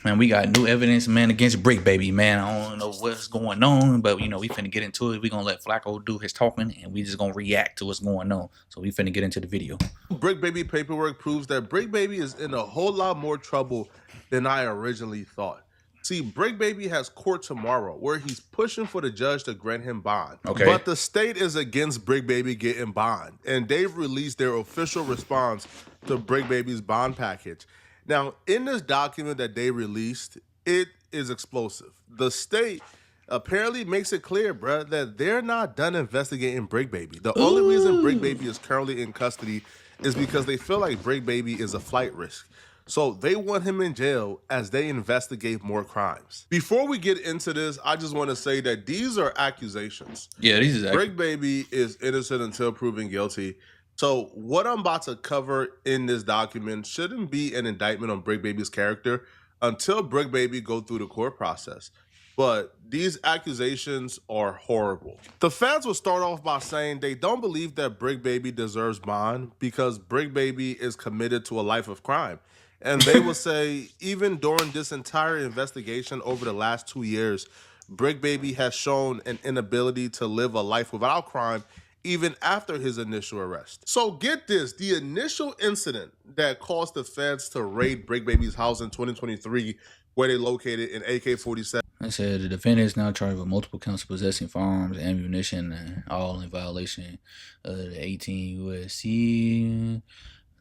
Man, we got new evidence, man, against Bricc, baby, man. I don't know what's going on, but you know, we finna get into it. We gonna let Flacco do his talking, and we just gonna react to what's going on. So we finna get into the video. Bricc Baby paperwork proves that Bricc Baby is in a whole lot more trouble than I originally thought. See, Bricc Baby has court tomorrow where he's pushing for the judge to grant him bond. Okay. But the state is against Bricc Baby getting bond, and they've released their official response to Bricc Baby's bond package. Now, in this document that they released, it is explosive. The state apparently makes it clear, bruh, that they're not done investigating Bricc Baby. The only reason Bricc Baby is currently in custody is because they feel like Bricc Baby is a flight risk. So they want him in jail as they investigate more crimes. Before we get into this, I just want to say that these are accusations. Yeah, these is Bricc Baby is innocent until proven guilty. So what I'm about to cover in this document shouldn't be an indictment on Bricc Baby's character until Bricc Baby go through the court process. But these accusations are horrible. The feds will start off by saying they don't believe that Bricc Baby deserves bond because Bricc Baby is committed to a life of crime. And they will say, even during this entire investigation over the last 2 years, Bricc Baby has shown an inability to live a life without crime even after his initial arrest. So get this, the initial incident that caused the feds to raid Bricc Baby's house in 2023, where they located an AK-47. I said the defendant is now charged with multiple counts of possessing firearms, ammunition, all in violation of the 18 U.S.C.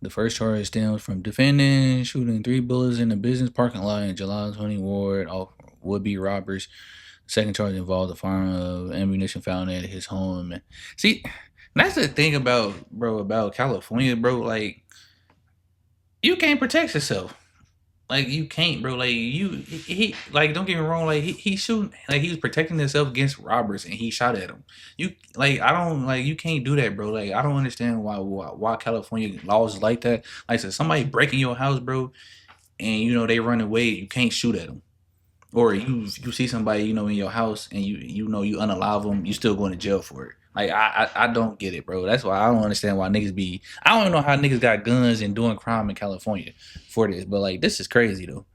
The first charge stems from defendant shooting 3 bullets in a business parking lot in July 20 ward off would-be robbers. The second charge involved the firearm of ammunition found at his home. See, that's the thing about California, bro. Like, you can't protect yourself. Like, you can't, bro. Like, he like, don't get me wrong. Like, he shooting, like, he was protecting himself against robbers, and he shot at him. You, like, I don't, like, you can't do that, bro. Like, I don't understand why California laws is like that. Like, so somebody breaking your house, bro, and you know they run away, you can't shoot at them. Or you see somebody, you know, in your house, and you know you unalive them, you still going to jail for it. Like, I don't get it, bro. That's why I don't understand why niggas be... I don't even know how niggas got guns and doing crime in California for this. But, like, this is crazy, though.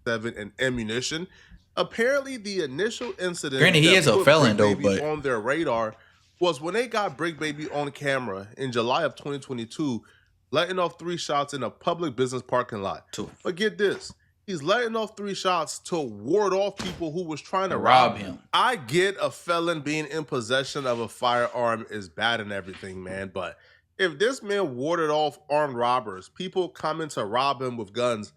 And ammunition. Apparently, the initial incident... Granted, he is a felon, though, but... on their radar was when they got Bricc Baby on camera in July of 2022, letting off 3 shots in a public business parking lot. But get this. He's letting off 3 shots to ward off people who was trying to rob him. I get a felon being in possession of a firearm is bad and everything, man. But if this man warded off armed robbers, people coming to rob him with guns,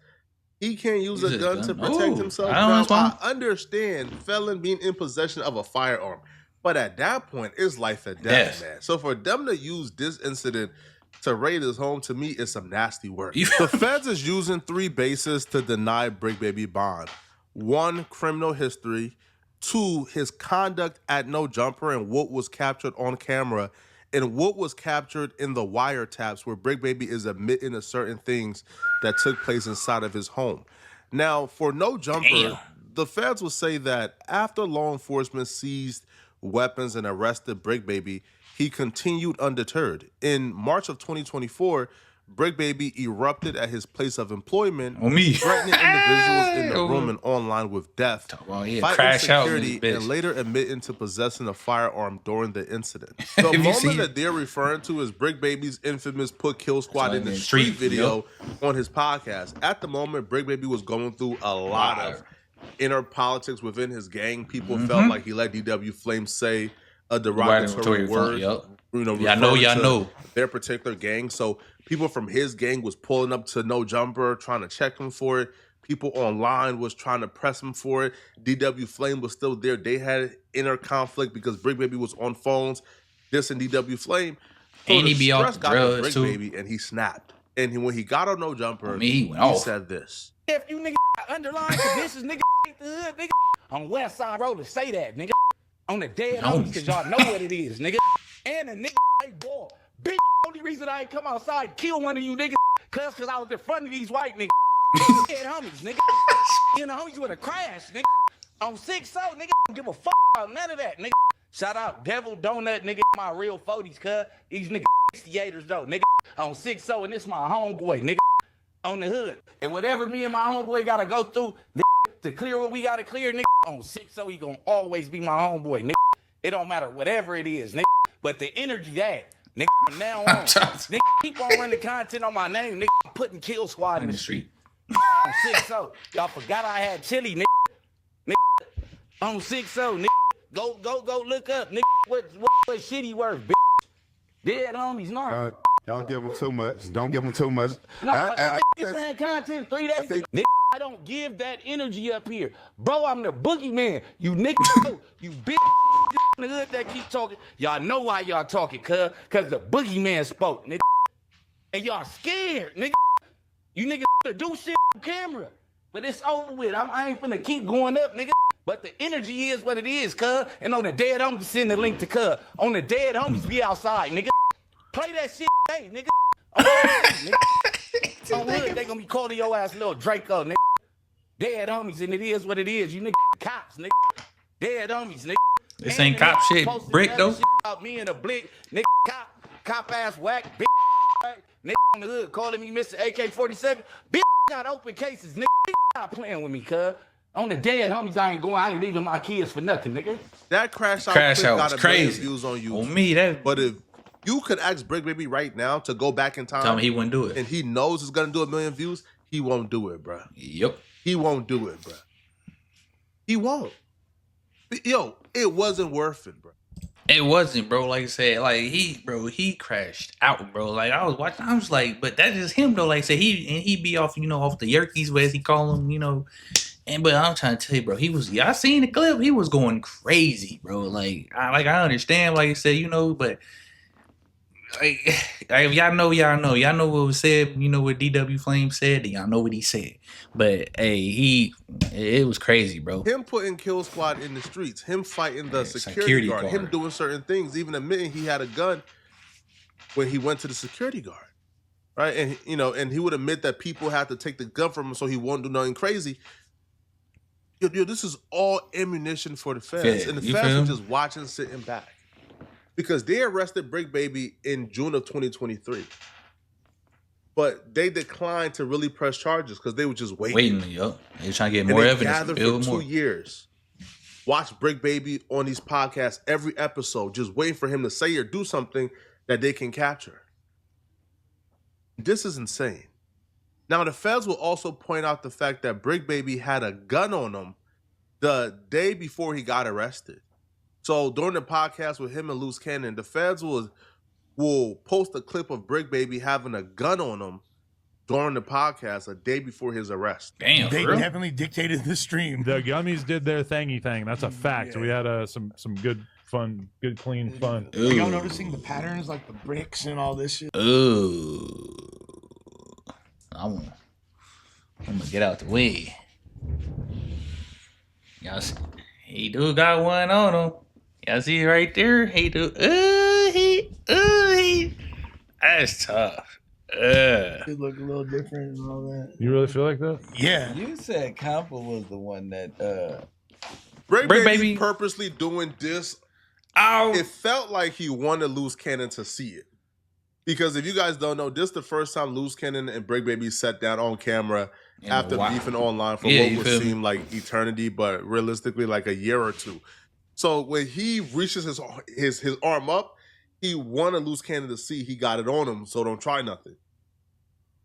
he can't use a gun to protect himself. I understand felon being in possession of a firearm. But at that point, it's life or death, man. So for them to use this incident to raid his home, to me, is some nasty work. The feds is using 3 bases to deny Bricc Baby bond. 1, criminal history. 2, his conduct at No Jumper and what was captured on camera and what was captured in the wiretaps where Bricc Baby is admitting to certain things that took place inside of his home. Now, for No Jumper, the feds will say that after law enforcement seized weapons and arrested Bricc Baby, he continued undeterred. In March of 2024, Bricc Baby erupted at his place of employment, threatening individuals in the room and online with death, fighting security, and later admitting to possessing a firearm during the incident. The moment that they're referring to is Bricc Baby's infamous Put Kill Squad in the Street video on his podcast. At the moment, Bricc Baby was going through a lot of inner politics within his gang. People felt like he let DW Flame say a derogatory word, you know, y'all know their particular gang. So people from his gang was pulling up to No Jumper, trying to check him for it. People online was trying to press him for it. DW Flame was still there. They had inner conflict because Bricc Baby was on phones, this and DW Flame. So and he be off the drugs too. Baby, and he snapped. And when he got on No Jumper, he said this. If you nigga underline conditions, nigga, nigga, on West Side Road to say that, nigga. On the dead homies, because y'all know what it is, nigga. And a nigga like boy. Bitch, only reason I ain't come outside kill one of you niggas, cause I was in front of these white niggas. Dead homies, nigga. You know, homies with a crash, nigga. On 6-0, nigga, don't give a fuck about none of that, nigga. Shout out Devil Donut, nigga, my real 40s, cuz. These niggas 68ers though, nigga. On 6-0, and this my homeboy, nigga. on the hood. And whatever me and my homeboy gotta go through to clear what we gotta clear, nigga, on 6 so he gonna always be my homeboy, nigga. It don't matter whatever it is, nigga. But the energy that, nigga, from now on, nigga, keep on running content on my name, nigga. I'm putting Kill Squad in the street. On 6 so. Y'all forgot I had chili, nigga. Nigga. On 6 so, nigga. Go look up, nigga. What shit he worth, bitch. Dead homies, no. Don't give them too much. Don't give them too much. No, it's saying content 3 days. Nigga, I don't give that energy up here. Bro, I'm the boogeyman. You nigga, you bitch in the hood that keep talking. Y'all know why y'all talking, cuz the boogeyman spoke, nigga. And y'all scared, nigga. You niggas do shit on camera. But it's over with. I ain't finna keep going up, nigga. But the energy is what it is, cuz. And on the dead homies, send the link to cuz. On the dead homies, be outside, nigga. Play that shit, hey, nigga. Nigga. On hood, they gonna be calling your ass little Draco, nigga. Dead homies, and it is what it is. You nigga cops, nigga. Dead homies, nigga. This ain't cop shit, Bricc though. Shit about me and a blick, nigga. Cop ass whack, bitch. Nigga on the hood calling me Mr. AK-47. Bitch got open cases, nigga. Stop playing with me, cuz. On the dead homies, I ain't leaving my kids for nothing, nigga. That crash out was got crazy. Views on you. On me, that. But if you could ask Bricc Baby right now to go back in time, Tell me he wouldn't do it. and he knows it's gonna do 1 million views, he won't do it, bro. Yep. He won't do it, bro. He won't. Yo, it wasn't worth it, bro. It wasn't, bro. Like I said, like he crashed out, bro. Like I was watching, I was like, but that's just him though. Like I said, he be off, off the yerkies, as he call them, And but I'm trying to tell you, bro, I seen the clip. He was going crazy, bro. I understand, like I said, but like if y'all know what was said. What DW Flame said, then y'all know what he said. But hey, it was crazy, bro. Him putting Kill Squad in the streets, him fighting the security guard, him doing certain things, even admitting he had a gun when he went to the security guard, right? And and he would admit that people had to take the gun from him so he won't do nothing crazy. Yo, this is all ammunition for the feds, and the feds are just watching, sitting back, because they arrested Bricc Baby in June of 2023. But they declined to really press charges because they were just waiting. Yo. They were trying to get more evidence. Gathered for 2 years. Watch Bricc Baby on these podcasts every episode, just waiting for him to say or do something that they can capture. This is insane. Now, the feds will also point out the fact that Bricc Baby had a gun on him the day before he got arrested. So during the podcast with him and Loose Cannon, the feds will post a clip of Bricc Baby having a gun on him during the podcast a day before his arrest. Damn, they definitely dictated the stream. The gummies did their thingy thing. That's a fact. Yeah. We had some good fun, good clean fun. Are y'all noticing the patterns, like the bricks and all this shit? Ooh. I'm gonna get out the way. Y'all see, he do got one on him. Y'all see it right there? He do. That's tough. It look a little different and all that. You really feel like that? Yeah. You said Compa was the one that Bricc Baby purposely doing this. It felt like he wanted Loose Cannon to see it. Because if you guys don't know, this is the first time Loose Cannon and Bricc Baby sat down on camera after beefing online for what would seem like eternity, but realistically like a year or two. So when he reaches his arm up, he wanted Loose Cannon to see he got it on him, so don't try nothing.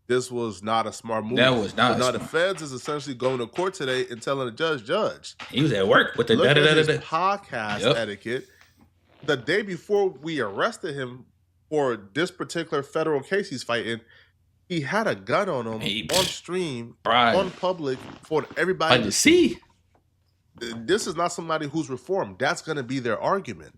This was not a smart move. That was not. Now the feds is essentially going to court today and telling the judge, he was at work with the podcast etiquette. The day before we arrested him for this particular federal case he's fighting, he had a gun on him on stream, on public, for everybody to see. This is not somebody who's reformed. That's going to be their argument.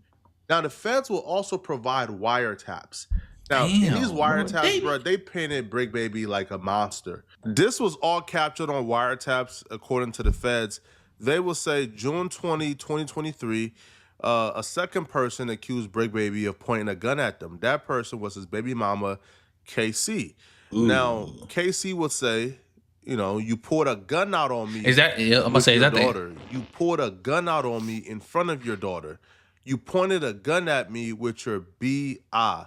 Now, the feds will also provide wiretaps. Now, in these wiretaps, bro, they painted Bricc Baby like a monster. This was all captured on wiretaps, according to the feds. They will say June 20, 2023, a second person accused Bricc Baby of pointing a gun at them. That person was his baby mama, KC. Ooh. Now, KC would say, you pulled a gun out on me. Is that? Yeah, I'm gonna say, is that daughter? You pulled a gun out on me in front of your daughter. You pointed a gun at me with your B.I.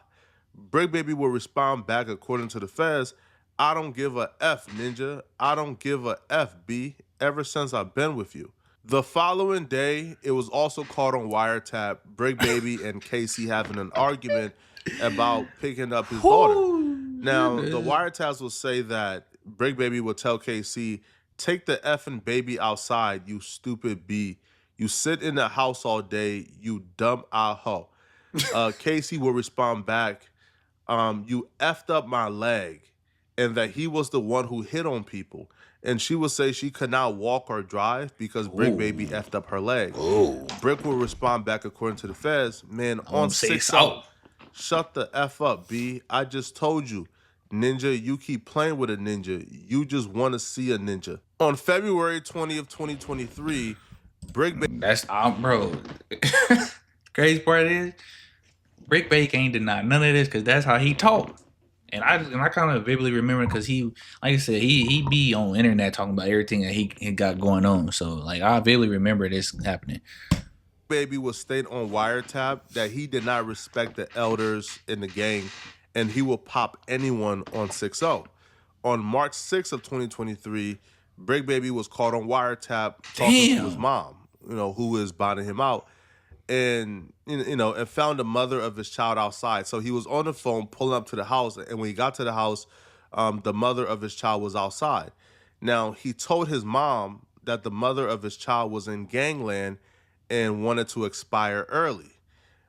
Bricc Baby will respond back, according to the feds, I don't give a F, Ninja. I don't give a F, B, ever since I've been with you. The following day, it was also caught on wiretap, Bricc Baby and Casey having an argument about picking up his daughter. Now, the wiretaps will say that Bricc Baby will tell Casey, take the effing baby outside, you stupid B. You sit in the house all day, you dumb hoe. Casey will respond back, you effed up my leg, and that he was the one who hit on people. And she would say she could not walk or drive because Bricc Baby effed up her leg. Bricc will respond back according to the feds, man, on 6-0. Shut the F up, B. I just told you. Ninja, you keep playing with a ninja. You just want to see a ninja. On February 20th, 2023, Bricc Baby... That's bro. Crazy part is, Bricc Baby can't deny none of this because that's how he talk. And I kind of vividly remember because he, like I said, he be on the internet talking about everything that he got going on. So like I vividly remember this happening. Baby was state on wiretap that he did not respect the elders in the gang, and he will pop anyone on 6-0. On March 6th of 2023, Bricc Baby was caught on wiretap talking to his mom, who is bonding him out, and and found the mother of his child outside. So he was on the phone pulling up to the house, and when he got to the house, the mother of his child was outside. Now, he told his mom that the mother of his child was in gangland and wanted to expire early.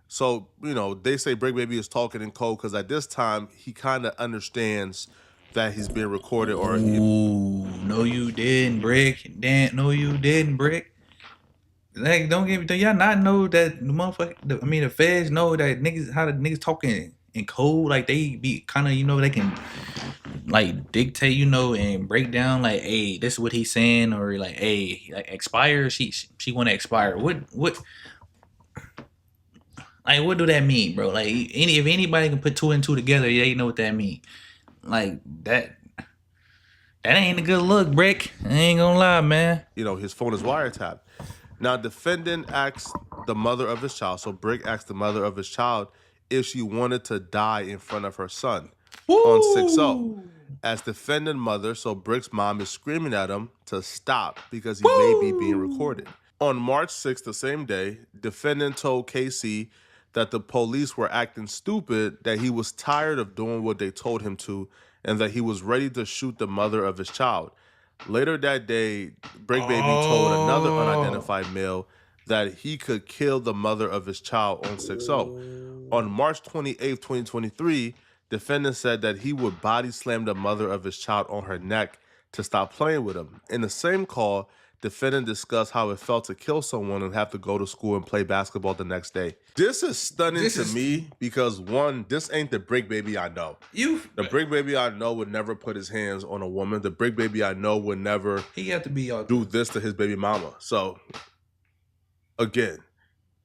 So, they say Bricc Baby is talking in code because at this time, he kind of understands that he's being recorded. No, you didn't, Bricc. No, you didn't, Bricc. Like, do y'all not know that the feds know that how the niggas talking in code? Like, they be kind of, they can, like, dictate, and break down, like, hey, this is what he's saying, or, like, hey, like, expire, she want to expire. What do that mean, bro? Like, if anybody can put two and two together, they know what that mean. Like, that ain't a good look, Bricc. I ain't gonna lie, man. His phone is wiretapped. Now, defendant asked the mother of his child, so Bricc asked the mother of his child if she wanted to die in front of her son on 6-0. As defendant mother, so Brick's mom is screaming at him to stop because he may be being recorded. On March 6th, the same day, defendant told KC that the police were acting stupid, that he was tired of doing what they told him to, and that he was ready to shoot the mother of his child. Later that day, Bricc Baby told another unidentified male that he could kill the mother of his child on 6-0. On March 28th, 2023, defendant said that he would body slam the mother of his child on her neck to stop playing with him. In the same call, defendant discussed how it felt to kill someone and have to go to school and play basketball the next day. This is stunning to me because, one, this ain't the Bricc Baby I know. The Bricc Baby I know would never put his hands on a woman. The Bricc Baby I know would never do this to his baby mama. So, again,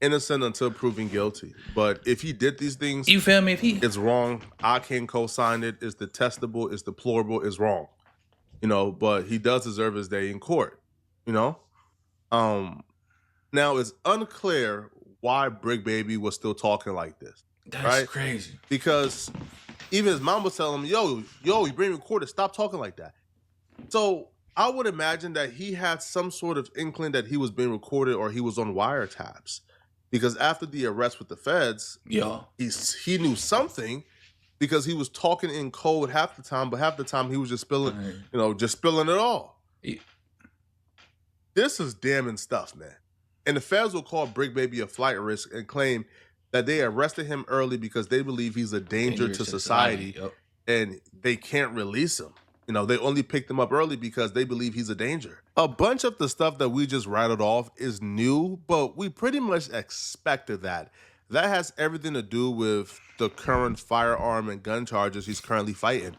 innocent until proven guilty. But if he did these things, you feel me? It's wrong. I can't co-sign it. It's detestable. It's deplorable. It's wrong. But he does deserve his day in court. Now it's unclear why Bricc Baby was still talking like this. That's crazy. Because even his mom was telling him, yo, you being recorded, stop talking like that. So I would imagine that he had some sort of inkling that he was being recorded or he was on wiretaps. Because after the arrest with the feds, he knew something because he was talking in code half the time, but half the time he was just spilling, just spilling it all. This is damning stuff, man. And the feds will call Bricc Baby a flight risk and claim that they arrested him early because they believe he's a danger to society and they can't release him. They only picked him up early because they believe he's a danger. A bunch of the stuff that we just rattled off is new, but we pretty much expected that. That has everything to do with the current firearm and gun charges he's currently fighting.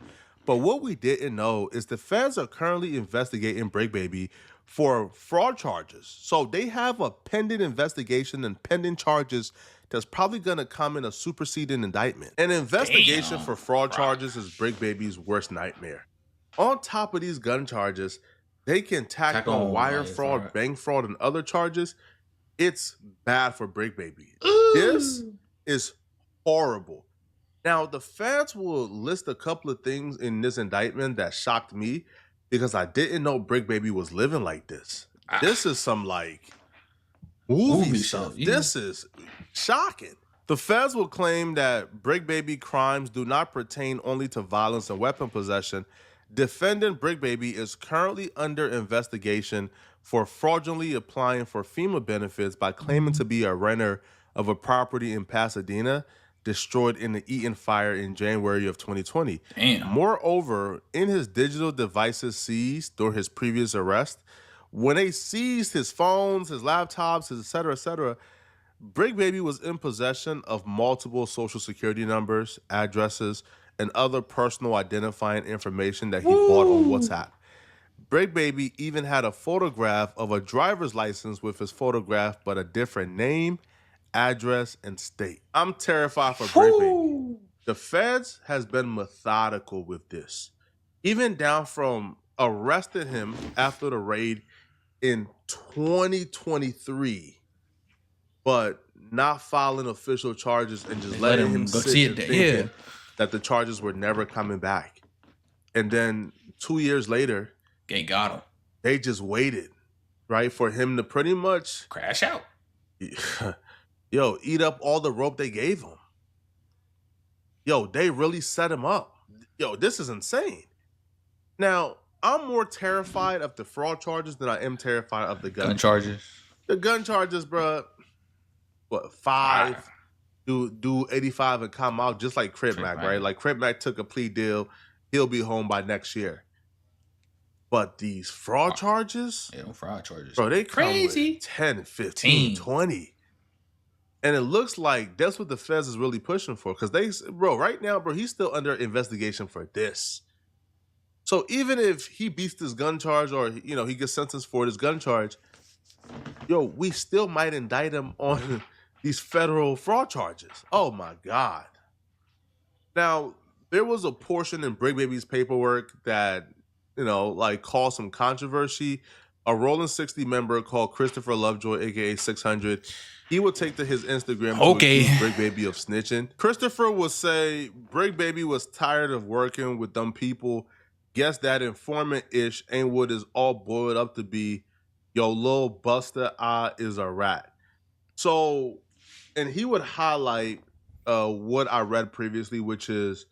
But what we didn't know is the feds are currently investigating Bricc Baby for fraud charges. So they have a pending investigation and pending charges that's probably going to come in a superseding indictment. An investigation for fraud charges is Bricc Baby's worst nightmare. On top of these gun charges, they can tack on wire fraud, bank fraud, and other charges. It's bad for Bricc Baby. This is horrible. Now, the feds will list a couple of things in this indictment that shocked me because I didn't know Brick Baby was living like this. This is some like movie stuff. Yeah. This is shocking. The feds will claim that Brick Baby crimes do not pertain only to violence and weapon possession. Defendant Brick Baby is currently under investigation for fraudulently applying for FEMA benefits by claiming to be a renter of a property in Pasadena destroyed in the Eaton fire in January of 2020. Damn. Moreover, in his digital devices seized during his previous arrest, when they seized his phones, his laptops, his et cetera, Brick Baby was in possession of multiple social security numbers, addresses, and other personal identifying information that he bought on WhatsApp. Brick Baby even had a photograph of a driver's license with his photograph, but a different name, address, and state. I'm terrified for Brick Baby. The feds has been methodical with this, even down from arrested him after the raid in 2023, but not filing official charges and just letting him go sit see and it. thinking that the charges were never coming back. And then 2 years later, They got him. they just waited, right, for him to pretty much Crash out. eat up all the rope they gave him. They really set him up. This is insane. Now, I'm more terrified of the fraud charges than I am terrified of the gun charges. The gun charges, bro. What, 5? Do 85 and come out just like Crip Mac, right? Like Crip Mac took a plea deal. He'll be home by next year. But these fraud charges? Yeah, fraud charges. Bro, they crazy. Come with 10, 15, 20. And it looks like that's what the feds is really pushing for. Because right now, he's still under investigation for this. So even if he beats this gun charge or, he gets sentenced for this gun charge, we still might indict him on these federal fraud charges. Oh my God. Now, there was a portion in Brick Baby's paperwork that, caused some controversy. A Rolling 60 member called Christopher Lovejoy, aka 600, he would take to his Instagram to accuse Brick Baby of snitching. Christopher would say Brick Baby was tired of working with them people. Guess that informant-ish ain't what is all boiled up to be. Yo, Lil Busta is a rat. So, and he would highlight what I read previously, which is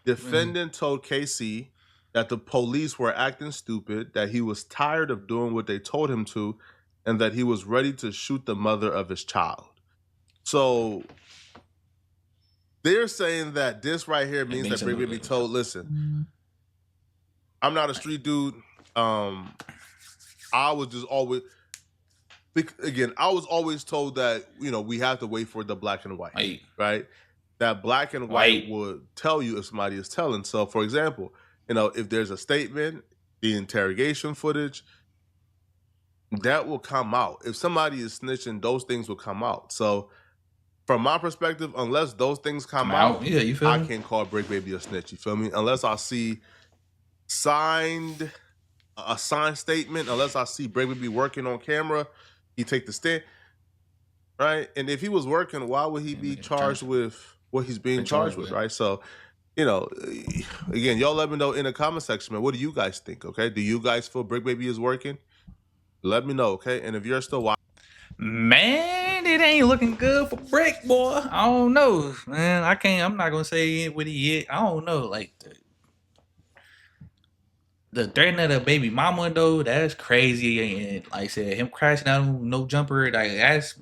defendant told KC that the police were acting stupid, that he was tired of doing what they told him to, and that he was ready to shoot the mother of his child. So they're saying that this right here means that Brick Baby told, listen, I'm not a street dude. I was just always, again, I was always told that, we have to wait for the black and white, right? That black and white would tell you if somebody is telling. So, for example, if there's a statement, the interrogation footage, that will come out. If somebody is snitching, those things will come out. So, from my perspective, unless those things come out, you feel I me? can't call Brick Baby a snitch. You feel me? Unless I see a signed statement, unless I see Brick Baby working on camera, he take the stand, right? And if he was working, why would he be charged with what he's being charged with, right? So, again, y'all let me know in the comment section, man. What do you guys think? Okay, do you guys feel Brick Baby is working? Let me know, okay? And if you're still watching, man, it ain't looking good for Brick, boy. I don't know, man. I'm not gonna say what he hit. I don't know, like the threat of the baby mama though, that's crazy. And like I said, him crashing out on no jumper, like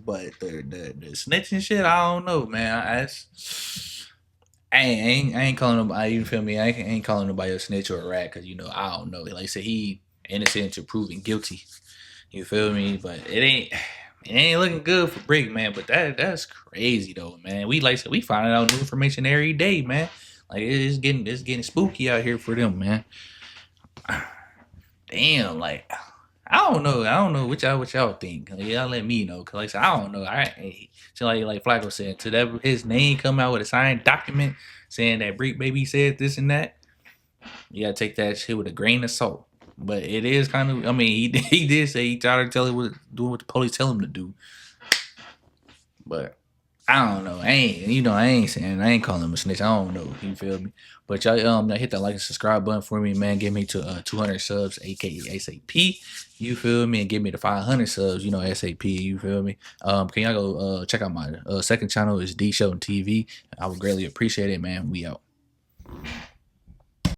but the snitching shit, I don't know, man. I ain't calling nobody. You feel me? I ain't calling nobody a snitch or a rat because I don't know. Like I said, he innocent until proven guilty. You feel me? But it ain't looking good for Brick, man. But that's crazy though, man. We like I said, we finding out new information every day, man. Like it's getting spooky out here for them, man. Damn, like I don't know what y'all think. Y'all let me know, cause like I said, I don't know. So like Flacco said, to that his name come out with a signed document saying that Brick Baby said this and that, you gotta take that shit with a grain of salt. But it is kind of, I mean, he did say he tried to tell him doing what the police tell him to do. But I don't know. I ain't calling him a snitch. I don't know. You feel me? But y'all hit that like and subscribe button for me, man. Get me to 200 subs, aka SAP. You feel me? And give me the 500 subs, SAP. You feel me? Can y'all go check out my second channel is D.SHELTON TV. I would greatly appreciate it, man. We out.